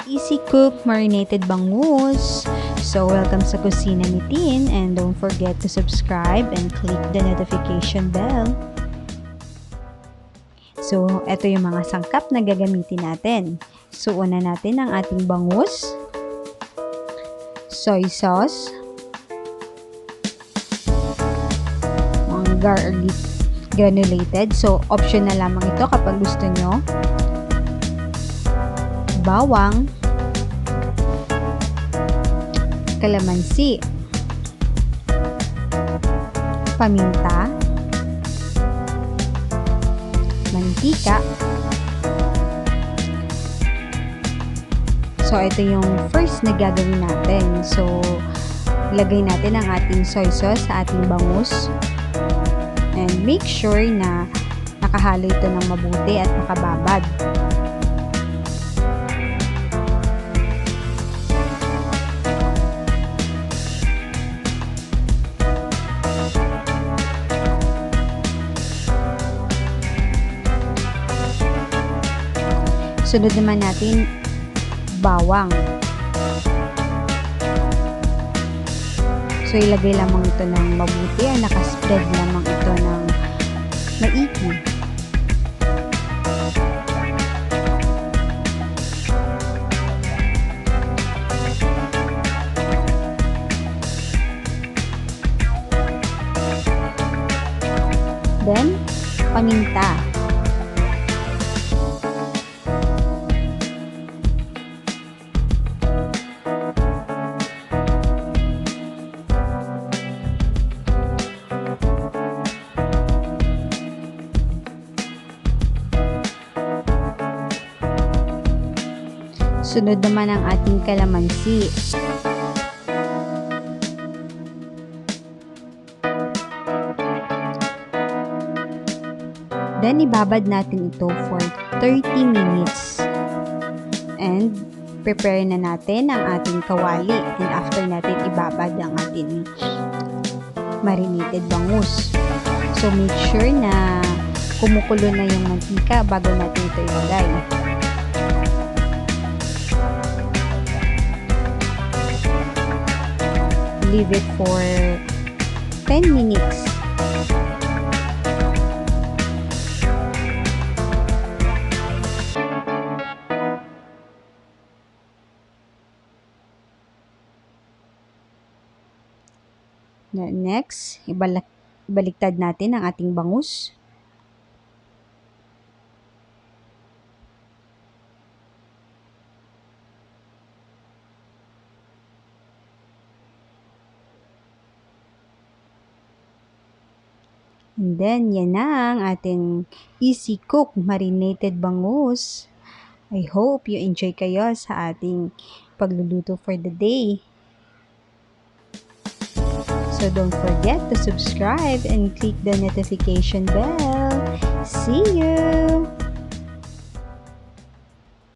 Easy cook marinated bangus. So welcome sa Kusina ni Tin, and don't forget to subscribe and click the notification bell. So ito yung mga sangkap na gagamitin natin. So una natin ang ating bangus, soy sauce, mga garlic granulated. So optional lamang ito kapag gusto nyo. Bawang, kalamansi, paminta, mantika. So ito yung first na gagawin natin. So ilagay natin ang ating soy sauce sa ating bangus. And make sure na nakahalo ito ng mabuti at nakababad. Sunod naman natin, bawang. So, ilagay lamang ito ng mabuti o nakaspread lamang ito ng maigi. Then, paminta. Sunod naman ang ating kalamansi. Then, ibabad natin ito for 30 minutes. And, prepare na natin ang ating kawali. And after natin ibabad ang ating marinated bangus. So, make sure na kumukulo na yung mantika bago natin ito ilagay. Leave it for 10 minutes. Next, ibaliktad natin ang ating bangus. And then, yan na ang ating easy cook marinated bangus. I hope you enjoy kayo sa ating pagluluto for the day. So don't forget to subscribe and click the notification bell. See you!